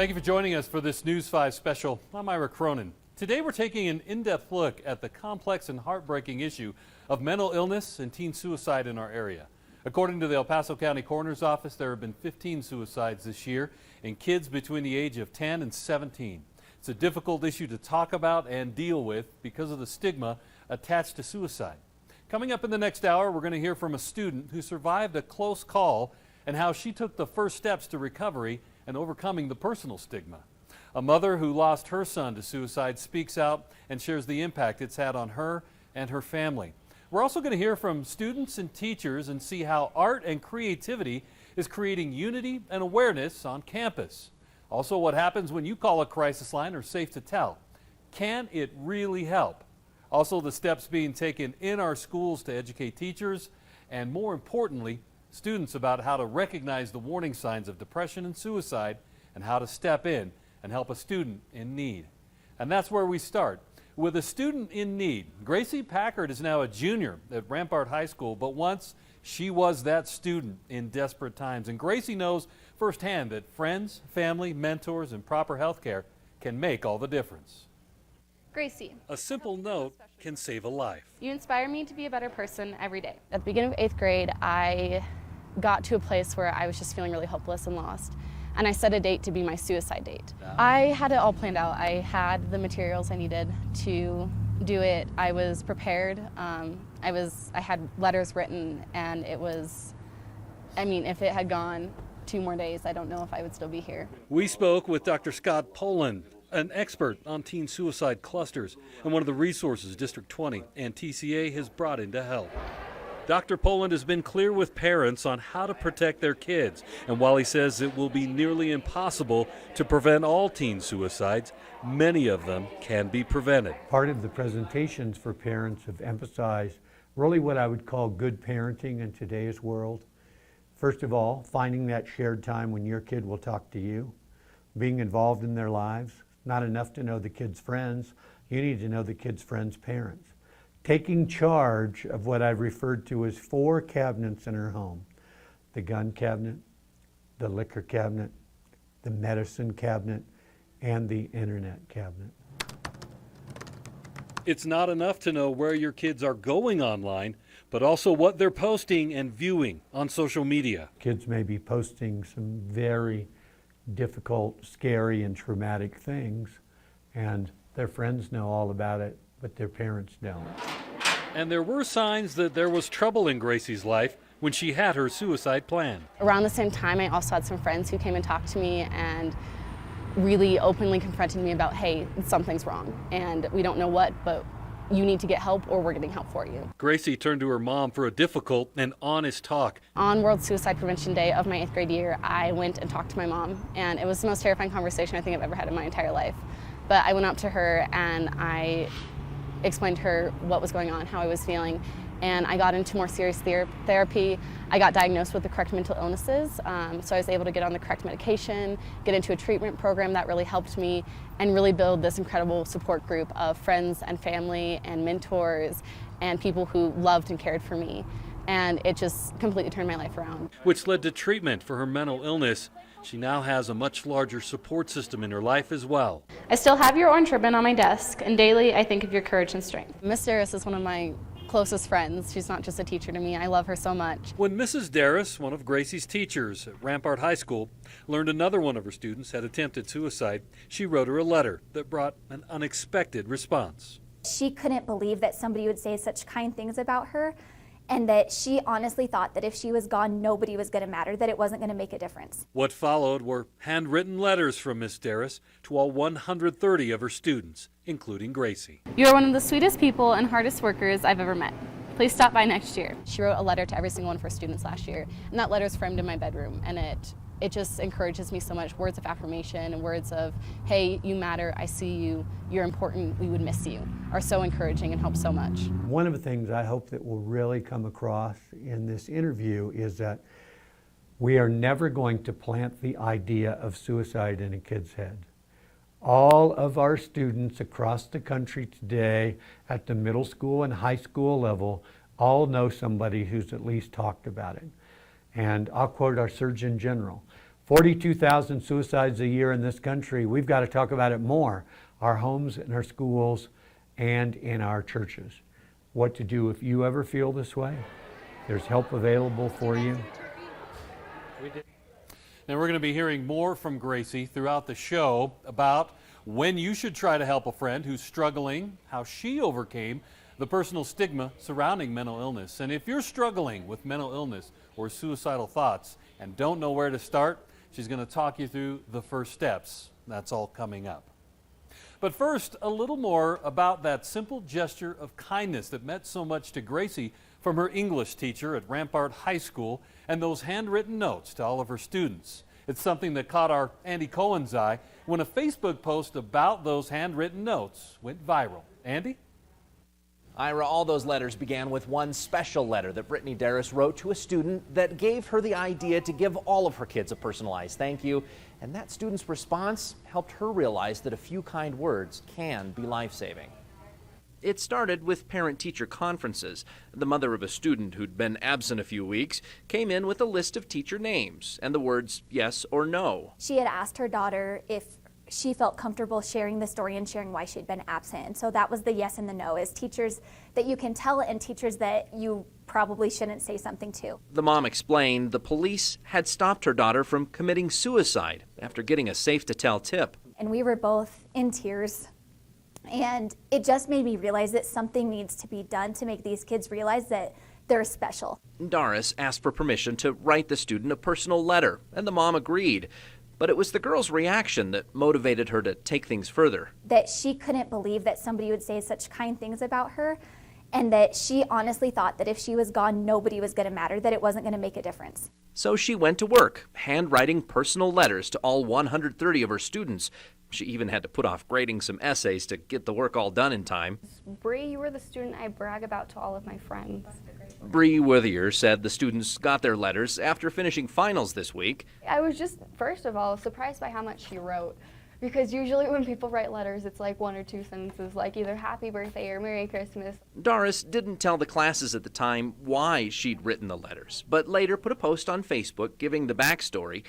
Thank you for joining us for this News 5 special. I'm Ira Cronin. Today we're taking an in-depth look at the complex and heartbreaking issue of mental illness and teen suicide in our area. According to the El Paso County Coroner's Office, there have been 15 suicides this year in kids between the age of 10 and 17. It's a difficult issue to talk about and deal with because of the stigma attached to suicide. Coming up in the next hour, we're going to hear from a student who survived a close call and how she took the first steps to recovery and overcoming the personal stigma. A mother who lost her son to suicide speaks out and shares the impact it's had on her and her family. We're also going to hear from students and teachers and see how art and creativity is creating unity and awareness on campus. Also, what happens when you call a crisis line or Safe to Tell. Can it really help? Also, the steps being taken in our schools to educate teachers and, more importantly, students about how to recognize the warning signs of depression and suicide and how to step in and help a student in need. And that's where we start with a student in need. Gracie Packard is now a junior at Rampart High School, but once she was that student in desperate times. And Gracie knows firsthand that friends, family, mentors, and proper health care can make all the difference. Gracie. A simple note can save a life. You inspire me to be a better person every day. At the beginning of 8th grade, I got to a place where I was just feeling really hopeless and lost. And I set a date to be my suicide date. I had it all planned out. I had the materials I needed to do it. I was prepared. I had letters written, and it was, if it had gone 2 more days, I don't know if I would still be here. We spoke with Dr. Scott Poland, an expert on teen suicide clusters and one of the resources District 20 and TCA has brought in to help. Dr. Poland has been clear with parents on how to protect their kids, and while he says it will be nearly impossible to prevent all teen suicides, many of them can be prevented. Part of the presentations for parents have emphasized really what I would call good parenting in today's world. First of all, finding that shared time when your kid will talk to you, being involved in their lives. Not enough to know the kid's friends, you need to know the kid's friends' parents. Taking charge of what I've referred to as 4 cabinets in her home. The gun cabinet, the liquor cabinet, the medicine cabinet, and the internet cabinet. It's not enough to know where your kids are going online, but also what they're posting and viewing on social media. Kids may be posting some very difficult, scary, and traumatic things, and their friends know all about it, but their parents don't. And there were signs that there was trouble in Gracie's life when she had her suicide plan. Around the same time, I also had some friends who came and talked to me and really openly confronted me about, hey, something's wrong, and we don't know what, but you need to get help or we're getting help for you. Gracie turned to her mom for a difficult and honest talk. On World Suicide Prevention Day of my 8th grade year, I went and talked to my mom, and it was the most terrifying conversation I think I've ever had in my entire life. But I went up to her and I explained to her what was going on, how I was feeling, and I got into more serious therapy. I got diagnosed with the correct mental illnesses, so I was able to get on the correct medication, get into a treatment program that really helped me, and really build this incredible support group of friends and family and mentors and people who loved and cared for me. And it just completely turned my life around. Which led to treatment for her mental illness. She now has a much larger support system in her life as well. I still have your orange ribbon on my desk, and daily I think of your courage and strength. Miss Darris is one of my closest friends. She's not just a teacher to me. I love her so much. When Mrs. Darris, one of Gracie's teachers at Rampart High School, learned another one of her students had attempted suicide, she wrote her a letter that brought an unexpected response. She couldn't believe that somebody would say such kind things about her, and that she honestly thought that if she was gone, nobody was going to matter, that it wasn't going to make a difference. What followed were handwritten letters from Miss Darris to all 130 of her students, including Gracie. You are one of the sweetest people and hardest workers I've ever met. Please stop by next year. She wrote a letter to every single one of her students last year, and that letter is framed in my bedroom, and it just encourages me so much. Words of affirmation and words of, hey, you matter, I see you, you're important, we would miss you, are so encouraging and help so much. One of the things I hope that will really come across in this interview is that we are never going to plant the idea of suicide in a kid's head. All of our students across the country today at the middle school and high school level all know somebody who's at least talked about it. And I'll quote our Surgeon General. 42,000 suicides a year in this country. We've got to talk about it more. Our homes and our schools and in our churches. What to do if you ever feel this way. There's help available for you. Now we're going to be hearing more from Gracie throughout the show about when you should try to help a friend who's struggling, how she overcame the personal stigma surrounding mental illness. And if you're struggling with mental illness or suicidal thoughts and don't know where to start, she's going to talk you through the first steps. That's all coming up. But first, a little more about that simple gesture of kindness that meant so much to Gracie from her English teacher at Rampart High School and those handwritten notes to all of her students. It's something that caught our Andy Cohen's eye when a Facebook post about those handwritten notes went viral. Andy? Ira, all those letters began with one special letter that Brittany Darris wrote to a student that gave her the idea to give all of her kids a personalized thank you. And that student's response helped her realize that a few kind words can be life-saving. It started with parent-teacher conferences. The mother of a student who'd been absent a few weeks came in with a list of teacher names and the words yes or no. She had asked her daughter if she felt comfortable sharing the story and sharing why she'd been absent. And so that was the yes and the no, as teachers that you can tell and teachers that you probably shouldn't say something to. The mom explained the police had stopped her daughter from committing suicide after getting a safe-to-tell tip. And we were both in tears. And it just made me realize that something needs to be done to make these kids realize that they're special. Darris asked for permission to write the student a personal letter, and the mom agreed. But it was the girl's reaction that motivated her to take things further. That she couldn't believe that somebody would say such kind things about her, and that she honestly thought that if she was gone, nobody was going to matter, that it wasn't going to make a difference. So she went to work, handwriting personal letters to all 130 of her students. She even had to put off grading some essays to get the work all done in time. Bree, you were the student I brag about to all of my friends. Bree Withier said the students got their letters after finishing finals this week. I was just, first of all, surprised by how much she wrote. Because usually when people write letters, it's like one or two sentences, like either happy birthday or Merry Christmas. Darris didn't tell the classes at the time why she'd written the letters, but later put a post on Facebook giving the backstory.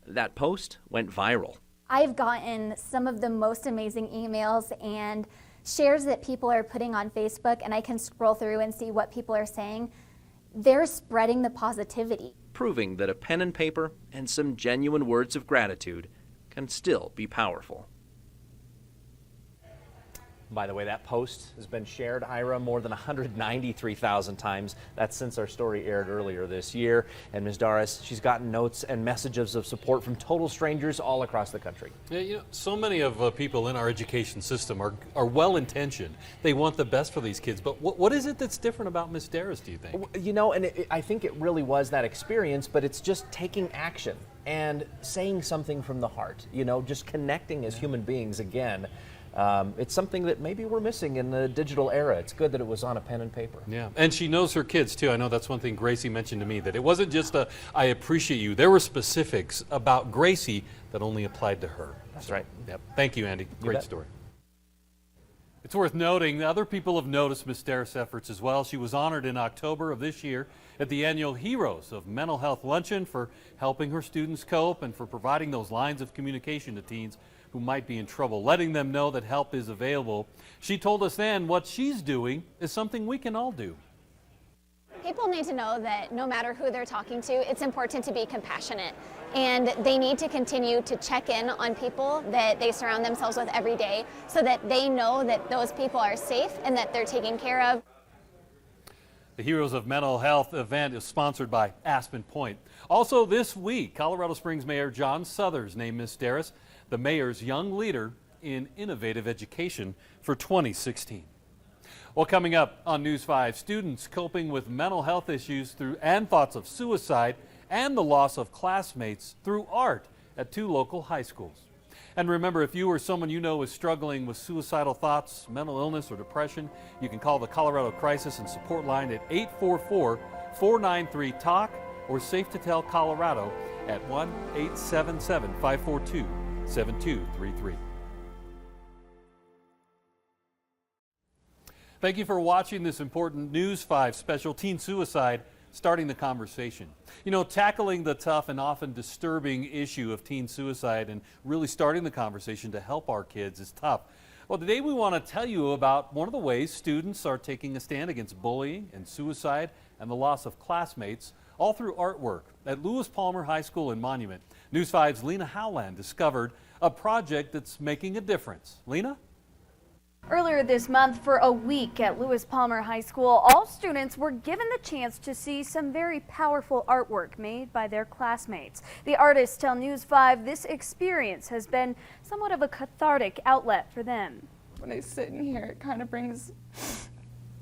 That post went viral. I've gotten some of the most amazing emails and shares that people are putting on Facebook, and I can scroll through and see what people are saying. They're spreading the positivity. Proving that a pen and paper and some genuine words of gratitude can still be powerful. By the way, that post has been shared, Ira, more than 193,000 times. That's since our story aired earlier this year. And Ms. Darris, she's gotten notes and messages of support from total strangers all across the country. Yeah, you know, so many of people in our education system are well-intentioned. They want the best for these kids. But what is it that's different about Ms. Darris, do you think? You know, and I think it really was that experience, but it's just taking action and saying something from the heart, you know, just connecting as human beings again. It's something that maybe we're missing in the digital era. It's good that it was on a pen and paper. Yeah, and she knows her kids too. I know that's one thing Gracie mentioned to me, that it wasn't just a, I appreciate you. There were specifics about Gracie that only applied to her. That's right. Yep. Thank you, Andy. Great bet. story. It's worth noting that other people have noticed Ms. Darris' efforts as well. She was honored in October of this year at the annual Heroes of Mental Health Luncheon for helping her students cope and for providing those lines of communication to teens who might be in trouble, letting them know that help is available. She told us then what she's doing is something we can all do. People need to know that no matter who they're talking to, it's important to be compassionate. And they need to continue to check in on people that they surround themselves with every day so that they know that those people are safe and that they're taken care of. The Heroes of Mental Health event is sponsored by Aspen Point. Also this week, Colorado Springs Mayor John Suthers named Ms. Darris the mayor's young leader in innovative education for 2016. Well, coming up on News 5, students coping with mental health issues through and thoughts of suicide and the loss of classmates through art at 2 local high schools. And remember, if you or someone you know is struggling with suicidal thoughts, mental illness, or depression, you can call the Colorado Crisis and Support Line at 844-493-TALK or Safe to Tell Colorado at 1-877-542-7233. Thank you for watching this important News 5 special Teen Suicide starting the conversation. You know, tackling the tough and often disturbing issue of teen suicide and really starting the conversation to help our kids is tough. Well, today we want to tell you about one of the ways students are taking a stand against bullying and suicide and the loss of classmates, all through artwork. At Lewis Palmer High School in Monument, News 5's Lena Howland discovered a project that's making a difference. Lena? Earlier this month, for a week at Lewis Palmer High School, all students were given the chance to see some very powerful artwork made by their classmates. The artists tell News 5 this experience has been somewhat of a cathartic outlet for them. When I sit in here, it kind of brings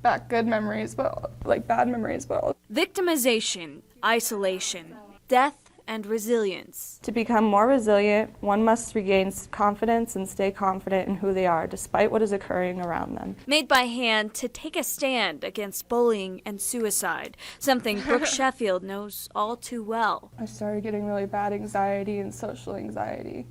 back good memories, but like bad memories, but Victimization, isolation, death, and resilience. to become more resilient, one must regain confidence and stay confident in who they are, despite what is occurring around them. Made by hand to take a stand against bullying and suicide, something Brooke Sheffield knows all too well. I started getting really bad anxiety and social anxiety.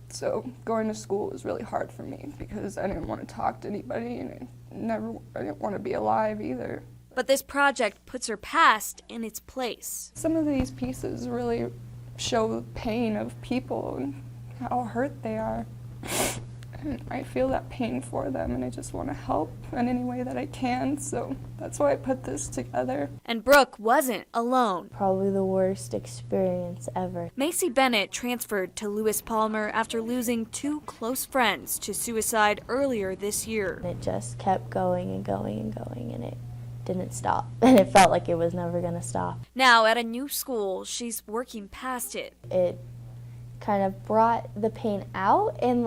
So going to school was really hard for me because I didn't want to talk to anybody and I didn't want to be alive either. But this project puts her past in its place. Some of these pieces really show the pain of people and how hurt they are. And I feel that pain for them and I just want to help in any way that I can, so that's why I put this together. And Brooke wasn't alone. Probably the worst experience ever. Macy Bennett transferred to Lewis Palmer after losing 2 close friends to suicide earlier this year. It just kept going and going and going, and it didn't stop. And it felt like it was never going to stop. Now at a new school, she's working past it. It kind of brought the pain out, and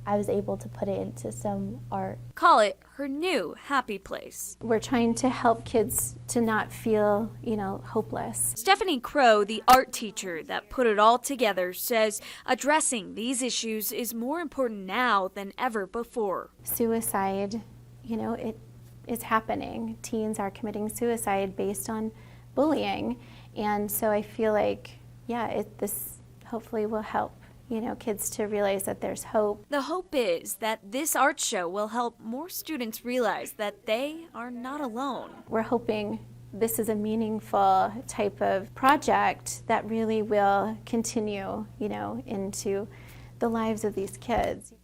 I was able to put it into some art. Call it her new happy place. We're trying to help kids to not feel, hopeless. Stephanie Crow, the art teacher that put it all together, says addressing these issues is more important now than ever before. Suicide, it is happening. Teens are committing suicide based on bullying. And so I feel like, this hopefully will help kids to realize that there's hope. The hope is that this art show will help more students realize that they are not alone. We're hoping this is a meaningful type of project that really will continue, into the lives of these kids.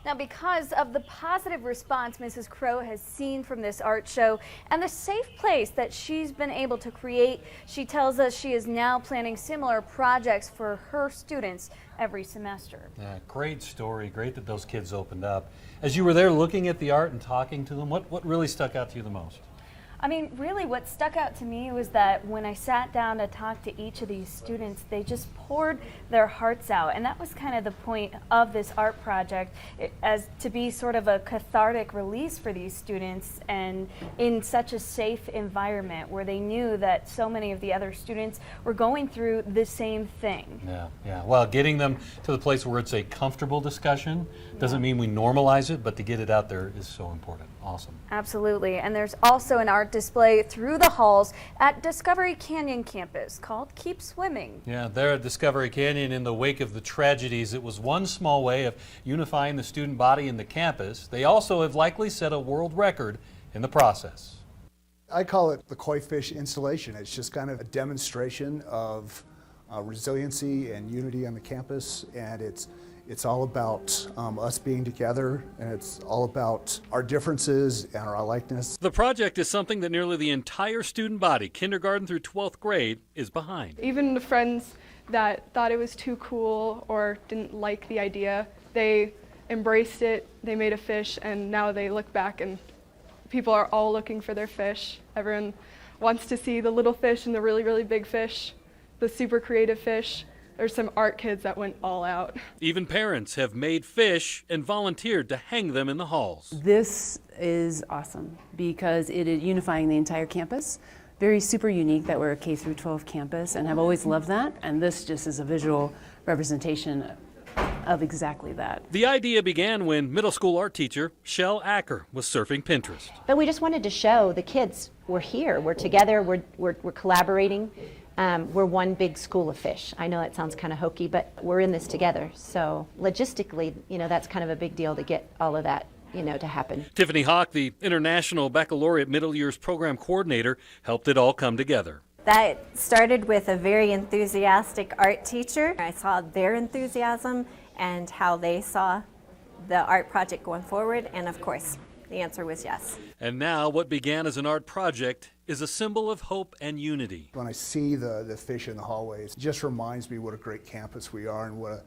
Now, because of the positive response Mrs. Crow has seen from this art show and the safe place that she's been able to create, she tells us she is now planning similar projects for her students every semester. Yeah, great story. Great that those kids opened up. As you were there looking at the art and talking to them, what really stuck out to you the most? I mean, really what stuck out to me was that when I sat down to talk to each of these students, they just poured their hearts out. And that was kind of the point of this art project, as to be sort of a cathartic release for these students, and in such a safe environment where they knew that so many of the other students were going through the same thing. Yeah. Well, getting them to the place where it's a comfortable discussion doesn't mean we normalize it, but to get it out there is so important. Awesome. Absolutely. And there's also an art display through the halls at Discovery Canyon campus called Keep Swimming. Yeah, there at Discovery Canyon, in the wake of the tragedies, it was one small way of unifying the student body in the campus. They also have likely set a world record in the process. I call it the koi fish installation. It's just kind of a demonstration of resiliency and unity on the campus, and it's all about us being together, and it's all about our differences and our likeness. The project is something that nearly the entire student body, kindergarten through 12th grade, is behind. Even the friends that thought it was too cool or didn't like the idea, they embraced it, they made a fish, and now they look back and people are all looking for their fish. Everyone wants to see the little fish and the really, really big fish, the super creative fish. There's some art kids that went all out. Even parents have made fish and volunteered to hang them in the halls. This is awesome because it is unifying the entire campus. Very super unique that we're a K through 12 campus, and have always loved that. And this just is a visual representation of exactly that. The idea began when middle school art teacher Shell Acker was surfing Pinterest. But we just wanted to show the kids we're here, we're together, we're collaborating. We're one big school of fish. I know that sounds kind of hokey, but we're in this together. So logistically, that's kind of a big deal to get all of that to happen. Tiffany Hawk, the International Baccalaureate Middle Years Program Coordinator, helped it all come together. That started with a very enthusiastic art teacher. I saw their enthusiasm and how they saw the art project going forward, and of course, the answer was yes. And now what began as an art project is a symbol of hope and unity. When I see the fish in the hallways, it just reminds me what a great campus we are and what a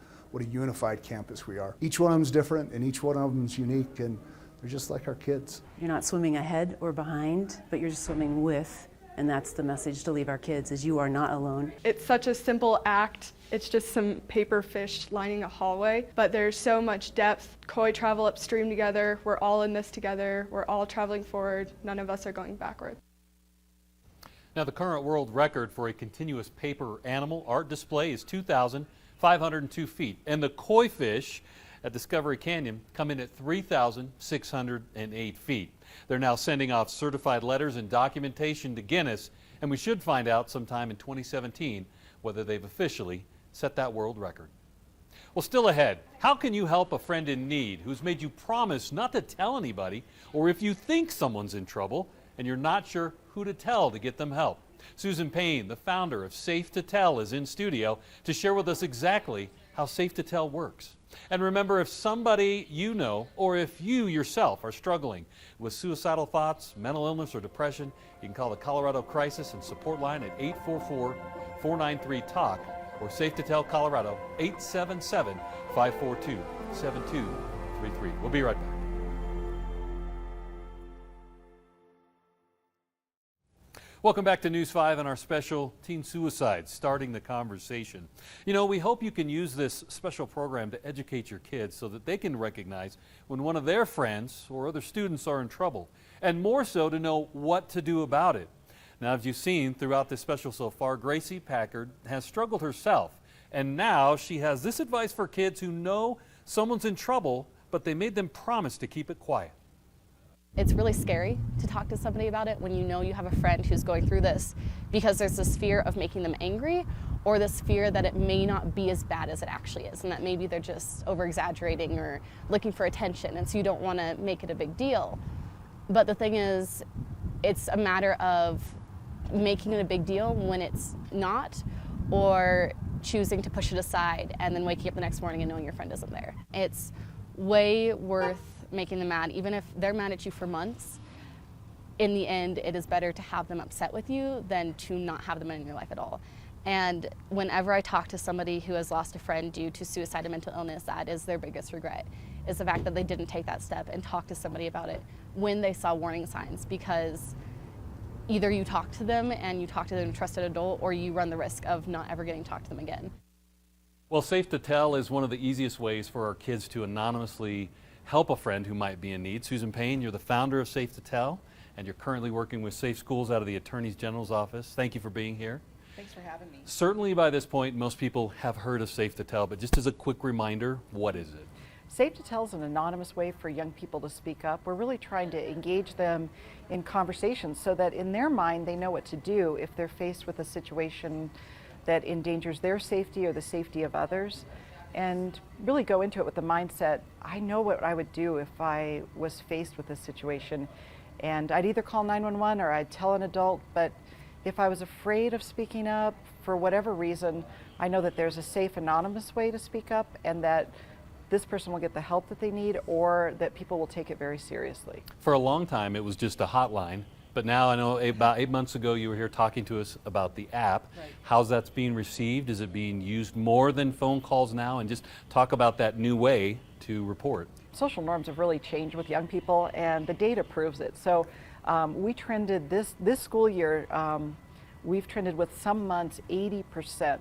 unified campus we are. Each one of them is different and each one of them is unique, and they're just like our kids. You're not swimming ahead or behind, but you're just swimming with, and that's the message to leave our kids, is you are not alone. It's such a simple act. It's just some paper fish lining a hallway, but there's so much depth. Koi travel upstream together. We're all in this together. We're all traveling forward. None of us are going backward. Now, the current world record for a continuous paper animal art display is 2,502 feet, and the koi fish at Discovery Canyon come in at 3,608 feet. They're now sending off certified letters and documentation to Guinness, and we should find out sometime in 2017 whether they've officially set that world record. Well, still ahead, how can you help a friend in need who's made you promise not to tell anybody, or if you think someone's in trouble and you're not sure who to tell to get them help? Susan Payne, the founder of Safe to Tell, is in studio to share with us exactly how Safe to Tell works. And remember, if somebody you know, or if you yourself are struggling with suicidal thoughts, mental illness, or depression, you can call the Colorado Crisis and Support Line at 844-493-TALK or Safe to Tell Colorado 877-542-7233. We'll be right back. Welcome back to News 5 and our special Teen Suicide, Starting the Conversation. You know, we hope you can use this special program to educate your kids so that they can recognize when one of their friends or other students are in trouble, and more so to know what to do about it. Now, as you've seen throughout this special so far, Gracie Packard has struggled herself, and now she has this advice for kids who know someone's in trouble, but they made them promise to keep it quiet. It's really scary to talk to somebody about it when you know you have a friend who's going through this, because there's this fear of making them angry, or this fear that it may not be as bad as it actually is, and that maybe they're just over-exaggerating or looking for attention, and so you don't want to make it a big deal. But the thing is, it's a matter of making it a big deal when it's not, or choosing to push it aside and then waking up the next morning and knowing your friend isn't there. It's way worth making them mad, even if they're mad at you for months. In the end, it is better to have them upset with you than to not have them in your life at all. And whenever I talk to somebody who has lost a friend due to suicide and mental illness, that is their biggest regret, is the fact that they didn't take that step and talk to somebody about it when they saw warning signs, because either you talk to them and you talk to them, a trusted adult, or you run the risk of not ever getting to talk to them again. Well, Safe to Tell is one of the easiest ways for our kids to anonymously help a friend who might be in need. Susan Payne, you're the founder of Safe to Tell, and you're currently working with Safe Schools out of the Attorney General's office. Thank you for being here. Thanks for having me. Certainly by this point, most people have heard of Safe to Tell, but just as a quick reminder, what is it? Safe to Tell is an anonymous way for young people to speak up. We're really trying to engage them in conversations so that in their mind they know what to do if they're faced with a situation that endangers their safety or the safety of others, and really go into it with the mindset, I know what I would do if I was faced with this situation, and I'd either call 911 or I'd tell an adult, but if I was afraid of speaking up for whatever reason, I know that there's a safe, anonymous way to speak up, and that this person will get the help that they need, or that people will take it very seriously. For a long time, it was just a hotline, but now I know about 8 months ago you were here talking to us about the app. Right. How's that's being received? Is it being used more than phone calls now? And just talk about that new way to report. Social norms have really changed with young people, and the data proves it. So we trended this school year, we've trended with some months 80%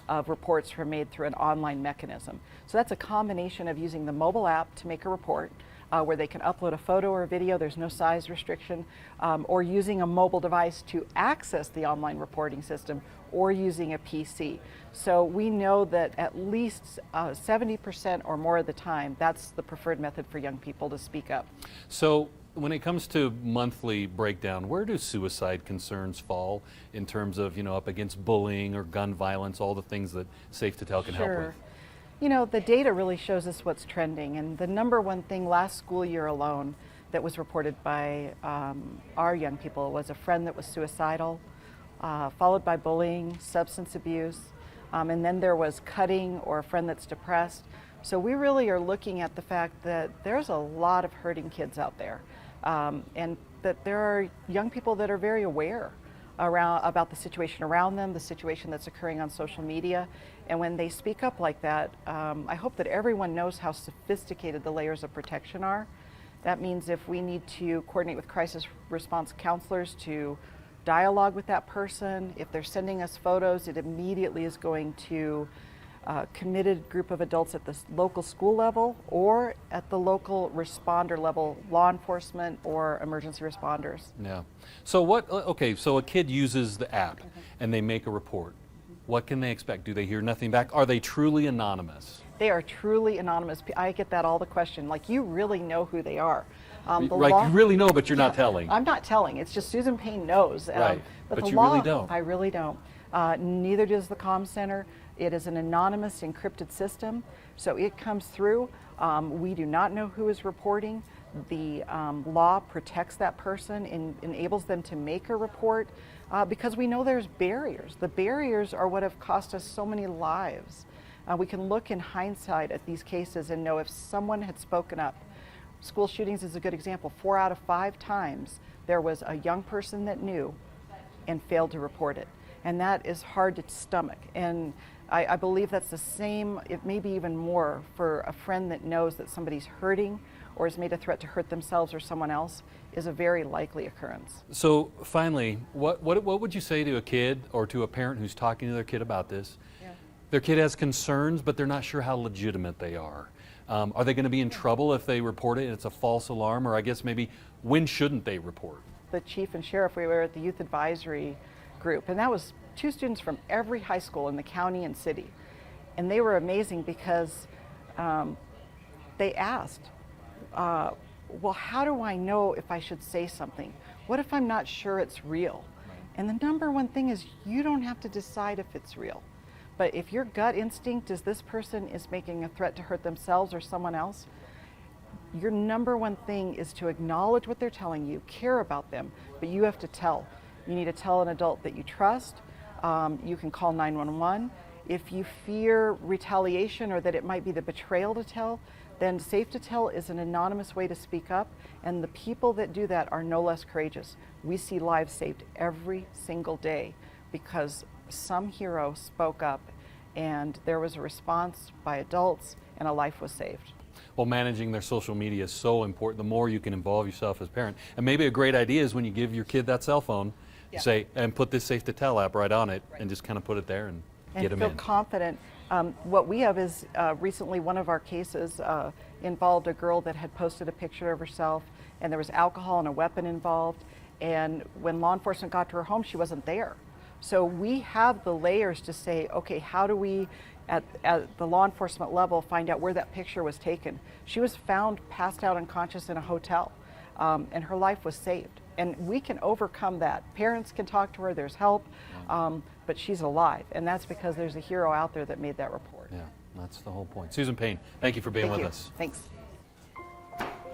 of reports were made through an online mechanism. So that's a combination of using the mobile app to make a report, where they can upload a photo or a video, there's no size restriction, or using a mobile device to access the online reporting system, or using a PC. So we know that at least 70% or more of the time, that's the preferred method for young people to speak up. So when it comes to monthly breakdown, where do suicide concerns fall in terms of, up against bullying or gun violence, all the things that Safe to Tell can help with? You know, the data really shows us what's trending, and the number one thing last school year alone that was reported by our young people was a friend that was suicidal, followed by bullying, substance abuse, and then there was cutting or a friend that's depressed. So we really are looking at the fact that there's a lot of hurting kids out there, and that there are young people that are very aware about the situation around them, the situation that's occurring on social media. And when they speak up like that, I hope that everyone knows how sophisticated the layers of protection are. That means if we need to coordinate with crisis response counselors to dialogue with that person, if they're sending us photos, it immediately is going to a committed group of adults at the local school level or at the local responder level, law enforcement or emergency responders. Yeah. So okay, so a kid uses the app and they make a report. What can they expect? Do they hear nothing back? Are they truly anonymous? They are truly anonymous. I get that all the question, like, you really know who they are. Right, you really know, but you're not telling. I'm not telling. It's just Susan Payne knows. Right, but you law, really don't. I really don't. Neither does the comm center. It is an anonymous encrypted system, so it comes through. We do not know who is reporting. The law protects that person and enables them to make a report because we know there's barriers. The barriers are what have cost us so many lives. We can look in hindsight at these cases and know if someone had spoken up. School shootings is a good example. 4 out of 5 times there was a young person that knew and failed to report it. And that is hard to stomach. And I believe that's the same, it may be even more, for a friend that knows that somebody's hurting or has made a threat to hurt themselves or someone else is a very likely occurrence. So finally, what would you say to a kid or to a parent who's talking to their kid about this? Yeah. Their kid has concerns, but they're not sure how legitimate they are. Are they going to be in trouble if they report it and it's a false alarm? Or I guess maybe when shouldn't they report? The chief and sheriff, we were at the youth advisory group, and that was 2 students from every high school in the county and city. And they were amazing because they asked, well, how do I know if I should say something? What if I'm not sure it's real? And the number one thing is you don't have to decide if it's real. But if your gut instinct is this person is making a threat to hurt themselves or someone else, your number one thing is to acknowledge what they're telling you, care about them, but you have to tell. You need to tell an adult that you trust. You can call 911. If you fear retaliation or that it might be the betrayal to tell, then Safe to Tell is an anonymous way to speak up, and the people that do that are no less courageous. We see lives saved every single day because some hero spoke up and there was a response by adults and a life was saved. Well, managing their social media is so important. The more you can involve yourself as a parent. And maybe a great idea is when you give your kid that cell phone, say, and put this Safe to Tell app right on it, and just kind of put it there and get them in. And feel confident. What we have is recently one of our cases involved a girl that had posted a picture of herself, and there was alcohol and a weapon involved. And when law enforcement got to her home, she wasn't there. So we have the layers to say, okay, how do we, at the law enforcement level, find out where that picture was taken? She was found passed out unconscious in a hotel, and her life was saved. And we can overcome that. Parents can talk to her, there's help, but she's alive. And that's because there's a hero out there that made that report. Yeah, that's the whole point. Susan Payne, thank you for being with us. Thanks.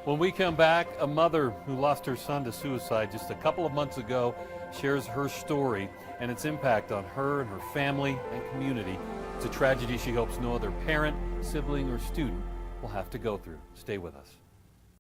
When we come back, a mother who lost her son to suicide just a couple of months ago shares her story and its impact on her and her family and community. It's a tragedy she hopes no other parent, sibling, or student will have to go through. Stay with us.